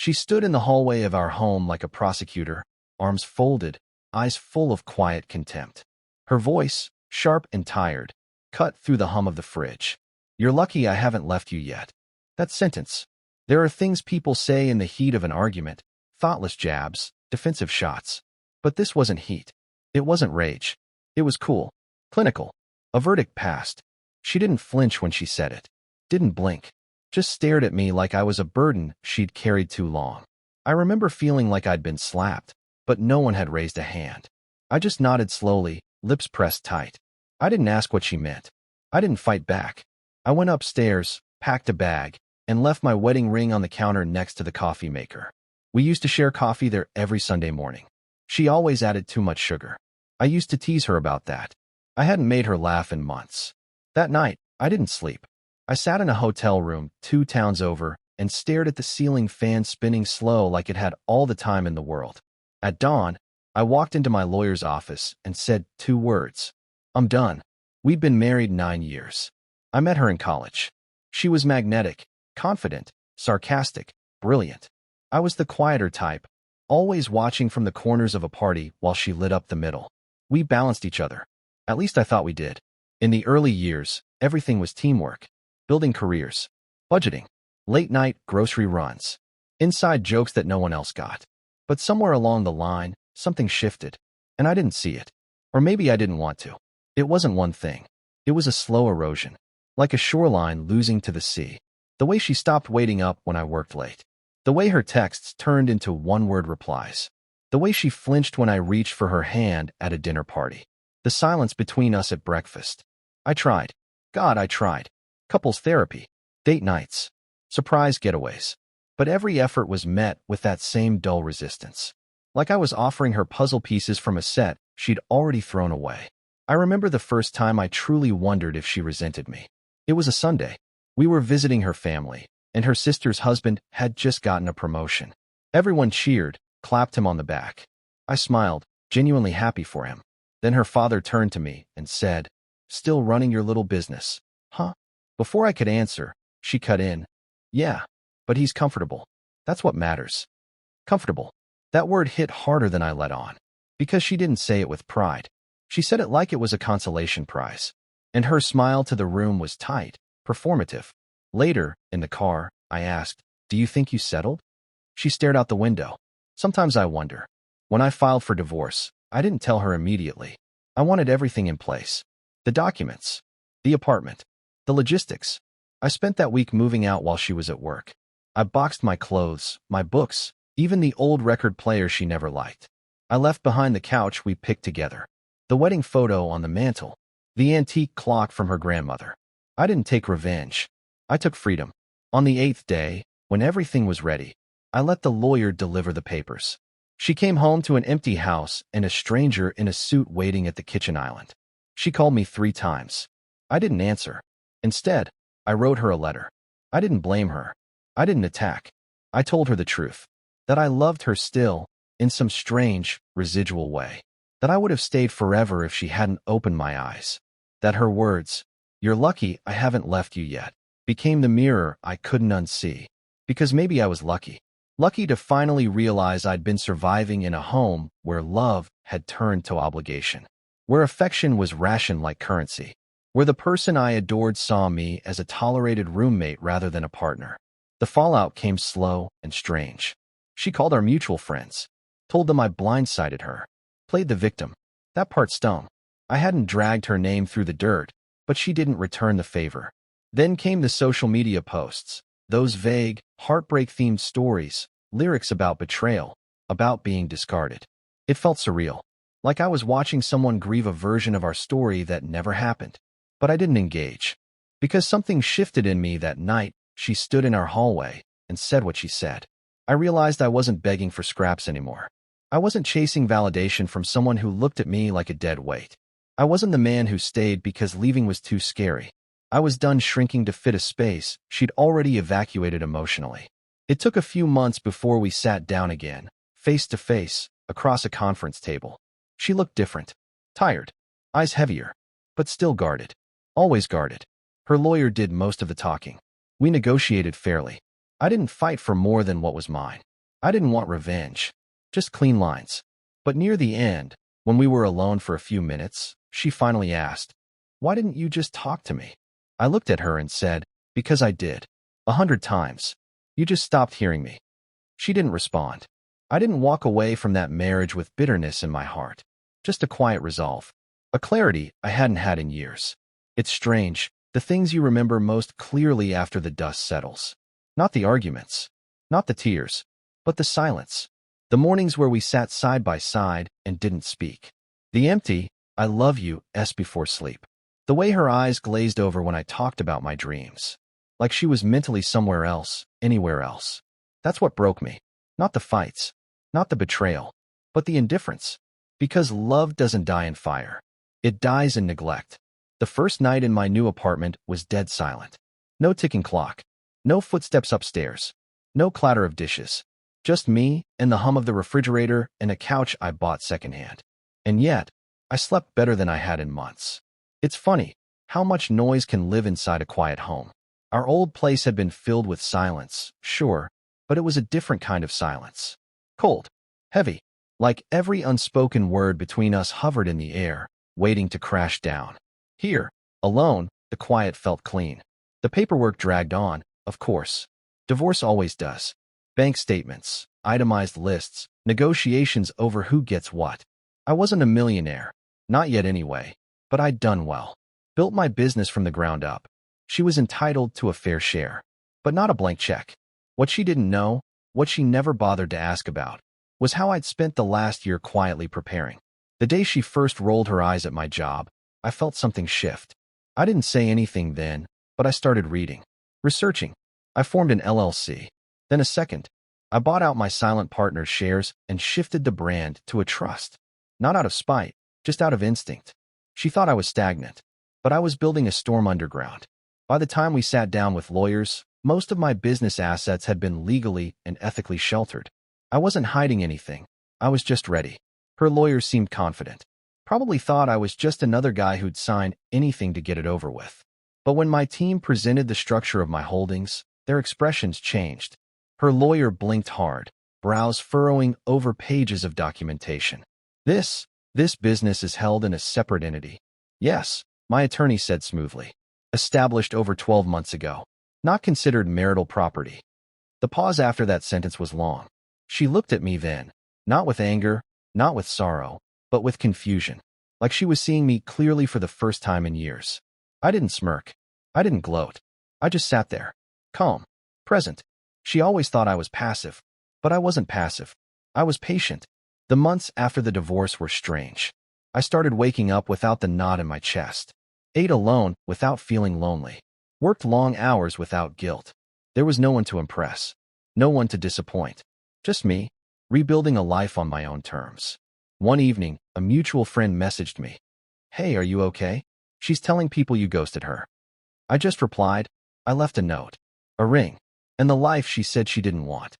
She stood in the hallway of our home like a prosecutor, arms folded, eyes full of quiet contempt. Her voice, sharp and tired, cut through the hum of the fridge. "You're lucky I haven't left you yet." That sentence. There are things people say in the heat of an argument, thoughtless jabs, defensive shots. But this wasn't heat. It wasn't rage. It was cool, clinical. A verdict passed. She didn't flinch when she said it. Didn't blink. Just stared at me like I was a burden she'd carried too long. I remember feeling like I'd been slapped, but no one had raised a hand. I just nodded slowly, lips pressed tight. I didn't ask what she meant. I didn't fight back. I went upstairs, packed a bag, and left my wedding ring on the counter next to the coffee maker. We used to share coffee there every Sunday morning. She always added too much sugar. I used to tease her about that. I hadn't made her laugh in months. That night, I didn't sleep. I sat in a hotel room 2 towns over and stared at the ceiling fan spinning slow like it had all the time in the world. At dawn, I walked into my lawyer's office and said 2 words. "I'm done." We'd been married 9 years. I met her in college. She was magnetic, confident, sarcastic, brilliant. I was the quieter type, always watching from the corners of a party while she lit up the middle. We balanced each other. At least I thought we did. In the early years, everything was teamwork. Building careers, budgeting, late-night grocery runs, inside jokes that no one else got. But somewhere along the line, something shifted, and I didn't see it. Or maybe I didn't want to. It wasn't one thing. It was a slow erosion, like a shoreline losing to the sea. The way she stopped waiting up when I worked late. The way her texts turned into one-word replies. The way she flinched when I reached for her hand at a dinner party. The silence between us at breakfast. I tried. God, I tried. Couples therapy, date nights, surprise getaways. But every effort was met with that same dull resistance. Like I was offering her puzzle pieces from a set she'd already thrown away. I remember the first time I truly wondered if she resented me. It was a Sunday. We were visiting her family, and her sister's husband had just gotten a promotion. Everyone cheered, clapped him on the back. I smiled, genuinely happy for him. Then her father turned to me and said, "Still running your little business, huh?" Before I could answer, she cut in, "Yeah, but he's comfortable. That's what matters." Comfortable. That word hit harder than I let on. Because she didn't say it with pride. She said it like it was a consolation prize. And her smile to the room was tight, performative. Later, in the car, I asked, "Do you think you settled?" She stared out the window. Sometimes I wonder. When I filed for divorce, I didn't tell her immediately. I wanted everything in place. The documents. The apartment. The logistics. I spent that week moving out while she was at work. I boxed my clothes, my books, even the old record player she never liked. I left behind the couch we picked together. The wedding photo on the mantel. The antique clock from her grandmother. I didn't take revenge. I took freedom. On the 8th day, when everything was ready, I let the lawyer deliver the papers. She came home to an empty house and a stranger in a suit waiting at the kitchen island. She called me 3 times. I didn't answer. Instead, I wrote her a letter. I didn't blame her. I didn't attack. I told her the truth. That I loved her still, in some strange, residual way. That I would have stayed forever if she hadn't opened my eyes. That her words, "You're lucky I haven't left you yet," became the mirror I couldn't unsee. Because maybe I was lucky. Lucky to finally realize I'd been surviving in a home where love had turned to obligation. Where affection was rationed like currency. Where the person I adored saw me as a tolerated roommate rather than a partner. The fallout came slow and strange. She called our mutual friends. Told them I blindsided her. Played the victim. That part stung. I hadn't dragged her name through the dirt, but she didn't return the favor. Then came the social media posts. Those vague, heartbreak-themed stories, lyrics about betrayal, about being discarded. It felt surreal. Like I was watching someone grieve a version of our story that never happened. But I didn't engage. Because something shifted in me that night, she stood in our hallway and said what she said. I realized I wasn't begging for scraps anymore. I wasn't chasing validation from someone who looked at me like a dead weight. I wasn't the man who stayed because leaving was too scary. I was done shrinking to fit a space she'd already evacuated emotionally. It took a few months before we sat down again, face to face, across a conference table. She looked different. Tired. Eyes heavier. But still guarded. Always guarded. Her lawyer did most of the talking. We negotiated fairly. I didn't fight for more than what was mine. I didn't want revenge, just clean lines. But near the end, when we were alone for a few minutes, she finally asked, "Why didn't you just talk to me?" I looked at her and said, "Because I did. 100 times. You just stopped hearing me." She didn't respond. I didn't walk away from that marriage with bitterness in my heart, just a quiet resolve, a clarity I hadn't had in years. It's strange, the things you remember most clearly after the dust settles. Not the arguments, not the tears, but the silence. The mornings where we sat side by side and didn't speak. The empty, "I love you" before sleep. The way her eyes glazed over when I talked about my dreams. Like she was mentally somewhere else, anywhere else. That's what broke me. Not the fights, not the betrayal, but the indifference. Because love doesn't die in fire. It dies in neglect. The first night in my new apartment was dead silent. No ticking clock. No footsteps upstairs. No clatter of dishes. Just me and the hum of the refrigerator and a couch I bought secondhand. And yet, I slept better than I had in months. It's funny how much noise can live inside a quiet home. Our old place had been filled with silence, sure, but it was a different kind of silence. Cold, heavy, like every unspoken word between us hovered in the air, waiting to crash down. Here, alone, the quiet felt clean. The paperwork dragged on, of course. Divorce always does. Bank statements, itemized lists, negotiations over who gets what. I wasn't a millionaire, not yet anyway, but I'd done well. Built my business from the ground up. She was entitled to a fair share, but not a blank check. What she didn't know, what she never bothered to ask about, was how I'd spent the last year quietly preparing. The day she first rolled her eyes at my job, I felt something shift. I didn't say anything then, but I started reading, researching. I formed an LLC. Then a second. I bought out my silent partner's shares and shifted the brand to a trust. Not out of spite, just out of instinct. She thought I was stagnant, but I was building a storm underground. By the time we sat down with lawyers, most of my business assets had been legally and ethically sheltered. I wasn't hiding anything. I was just ready. Her lawyers seemed confident. Probably thought I was just another guy who'd sign anything to get it over with. But when my team presented the structure of my holdings, their expressions changed. Her lawyer blinked hard, brows furrowing over pages of documentation. This business is held in a separate entity. Yes, my attorney said smoothly. Established over 12 months ago. Not considered marital property. The pause after that sentence was long. She looked at me then, not with anger, not with sorrow, but with confusion, like she was seeing me clearly for the first time in years. I didn't smirk. I didn't gloat. I just sat there, calm, present. She always thought I was passive, but I wasn't passive. I was patient. The months after the divorce were strange. I started waking up without the knot in my chest. Ate alone without feeling lonely. Worked long hours without guilt. There was no one to impress. No one to disappoint. Just me, rebuilding a life on my own terms. One evening, a mutual friend messaged me. "Hey, are you okay? She's telling people you ghosted her." I just replied. I left a note. A ring. And the life she said she didn't want.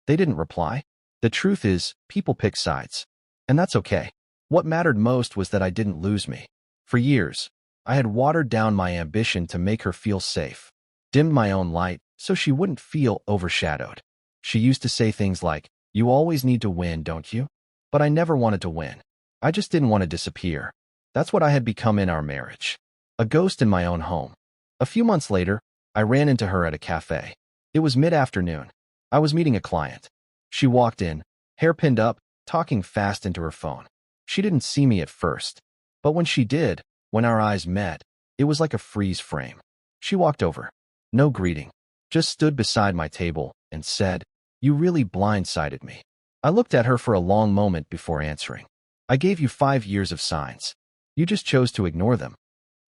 They didn't reply. The truth is, people pick sides. And that's okay. What mattered most was that I didn't lose me. For years, I had watered down my ambition to make her feel safe, dimmed my own light so she wouldn't feel overshadowed. She used to say things like, "You always need to win, don't you?" But I never wanted to win. I just didn't want to disappear. That's what I had become in our marriage. A ghost in my own home. A few months later, I ran into her at a cafe. It was mid-afternoon. I was meeting a client. She walked in, hair pinned up, talking fast into her phone. She didn't see me at first, but when she did, when our eyes met, it was like a freeze frame. She walked over. No greeting. Just stood beside my table and said, "You really blindsided me." I looked at her for a long moment before answering. "I gave you 5 years of signs. You just chose to ignore them."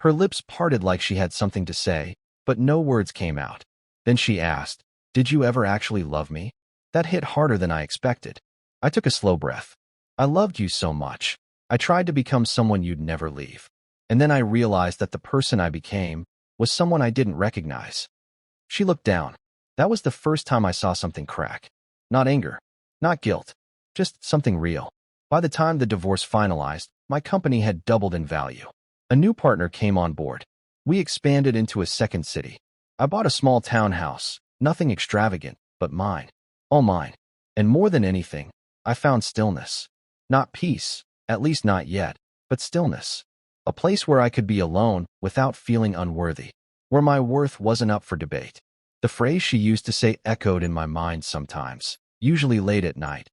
Her lips parted like she had something to say, but no words came out. Then she asked, "Did you ever actually love me?" That hit harder than I expected. I took a slow breath. "I loved you so much. I tried to become someone you'd never leave. And then I realized that the person I became was someone I didn't recognize." She looked down. That was the first time I saw something crack. Not anger, not guilt, just something real. By the time the divorce finalized, my company had doubled in value. A new partner came on board. We expanded into a second city. I bought a small townhouse, nothing extravagant, but mine. All mine. And more than anything, I found stillness. Not peace, at least not yet, but stillness. A place where I could be alone without feeling unworthy, where my worth wasn't up for debate. The phrase she used to say echoed in my mind sometimes, usually late at night.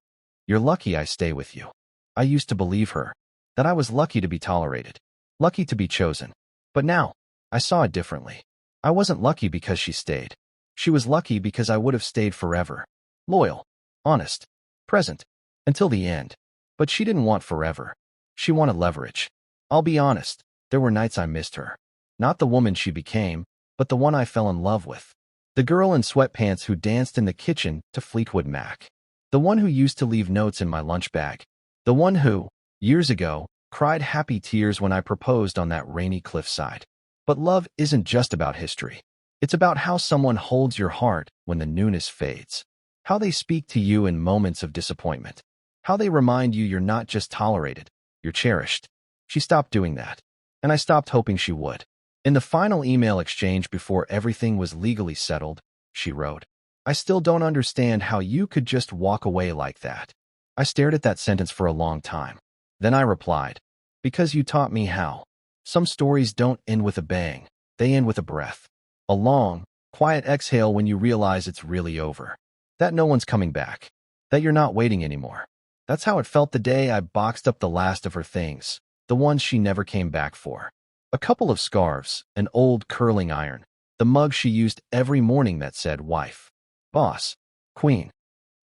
"You're lucky I stay with you." I used to believe her, that I was lucky to be tolerated, lucky to be chosen. But now, I saw it differently. I wasn't lucky because she stayed. She was lucky because I would have stayed forever. Loyal, honest, present, until the end. But she didn't want forever. She wanted leverage. I'll be honest, there were nights I missed her. Not the woman she became, but the one I fell in love with. The girl in sweatpants who danced in the kitchen to Fleetwood Mac. The one who used to leave notes in my lunch bag. The one who, years ago, cried happy tears when I proposed on that rainy cliffside. But love isn't just about history. It's about how someone holds your heart when the newness fades. How they speak to you in moments of disappointment. How they remind you you're not just tolerated, you're cherished. She stopped doing that, and I stopped hoping she would. In the final email exchange before everything was legally settled, she wrote, "I still don't understand how you could just walk away like that." I stared at that sentence for a long time. Then I replied, "Because you taught me how. Some stories don't end with a bang, they end with a breath. A long, quiet exhale when you realize it's really over. That no one's coming back. That you're not waiting anymore." That's how it felt the day I boxed up the last of her things, the ones she never came back for. A couple of scarves, an old curling iron, the mug she used every morning that said wife, boss, queen.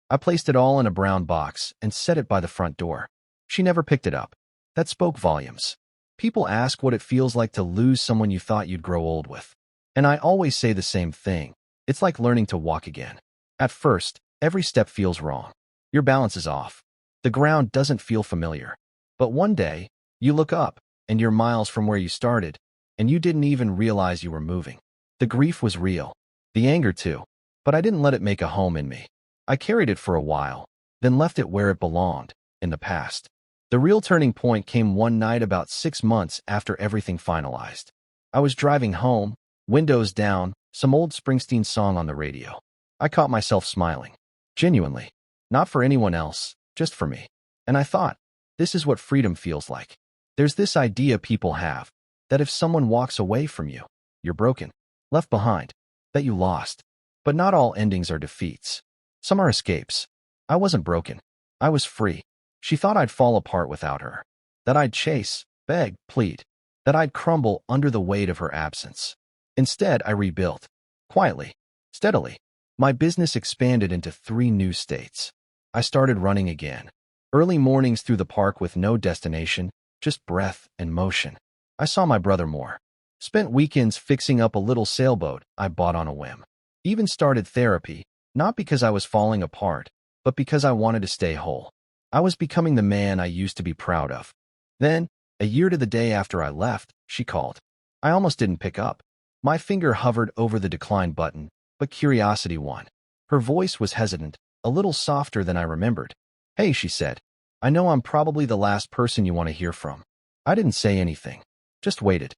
I placed it all in a brown box and set it by the front door. She never picked it up. That spoke volumes. People ask what it feels like to lose someone you thought you'd grow old with. And I always say the same thing. It's like learning to walk again. At first, every step feels wrong. Your balance is off. The ground doesn't feel familiar. But one day, you look up, and you're miles from where you started, and you didn't even realize you were moving. The grief was real. The anger too. But I didn't let it make a home in me. I carried it for a while, then left it where it belonged, in the past. The real turning point came one night about 6 months after everything finalized. I was driving home, windows down, some old Springsteen song on the radio. I caught myself smiling. Genuinely. Not for anyone else, just for me. And I thought, this is what freedom feels like. There's this idea people have, that if someone walks away from you, you're broken, left behind, that you lost. But not all endings are defeats. Some are escapes. I wasn't broken. I was free. She thought I'd fall apart without her. That I'd chase, beg, plead. That I'd crumble under the weight of her absence. Instead, I rebuilt. Quietly. Steadily. My business expanded into 3 new states. I started running again. Early mornings through the park with no destination, just breath and motion. I saw my brother more. Spent weekends fixing up a little sailboat I bought on a whim. Even started therapy, not because I was falling apart, but because I wanted to stay whole. I was becoming the man I used to be proud of. Then, a year to the day after I left, she called. I almost didn't pick up. My finger hovered over the decline button, but curiosity won. Her voice was hesitant, a little softer than I remembered. "Hey," she said. "I know I'm probably the last person you want to hear from." I didn't say anything. Just waited.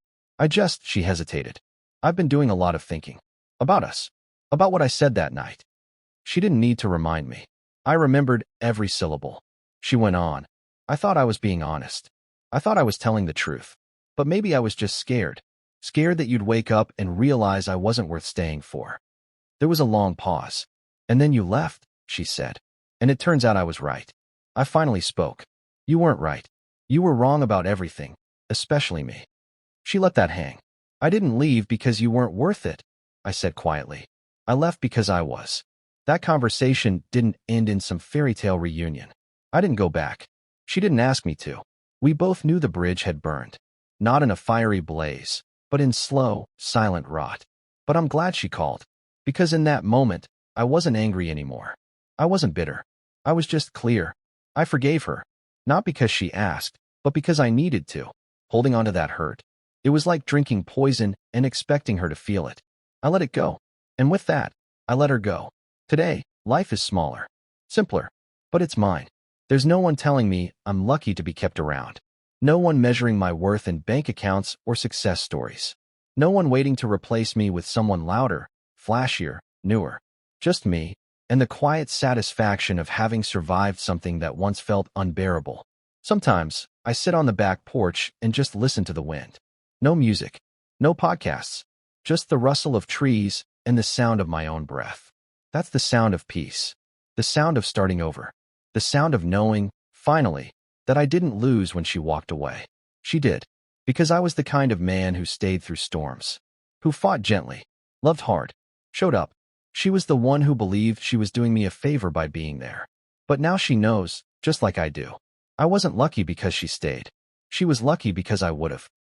She hesitated. "I've been doing a lot of thinking. About us. About what I said that night." She didn't need to remind me. I remembered every syllable. She went on. "I thought I was being honest. I thought I was telling the truth. But maybe I was just scared. Scared that you'd wake up and realize I wasn't worth staying for." There was a long pause. "And then you left," she said. "And it turns out I was right." I finally spoke. "You weren't right. You were wrong about everything, especially me." She let that hang. "I didn't leave because you weren't worth it," I said quietly. "I left because I was." That conversation didn't end in some fairy tale reunion. I didn't go back. She didn't ask me to. We both knew the bridge had burned. Not in a fiery blaze, but in slow, silent rot. But I'm glad she called. Because in that moment, I wasn't angry anymore. I wasn't bitter. I was just clear. I forgave her. Not because she asked, but because I needed to. Holding on to that hurt. It was like drinking poison and expecting her to feel it. I let it go. And with that, I let her go. Today, life is smaller. Simpler. But it's mine. There's no one telling me I'm lucky to be kept around. No one measuring my worth in bank accounts or success stories. No one waiting to replace me with someone louder, flashier, newer. Just me, and the quiet satisfaction of having survived something that once felt unbearable. Sometimes, I sit on the back porch and just listen to the wind. No music, no podcasts, just the rustle of trees and the sound of my own breath. That's the sound of peace. The sound of starting over. The sound of knowing, finally, that I didn't lose when she walked away. She did, because I was the kind of man who stayed through storms, who fought gently, loved hard, showed up. She was the one who believed she was doing me a favor by being there. But now she knows, just like I do. I wasn't lucky because she stayed. She was lucky because I would've.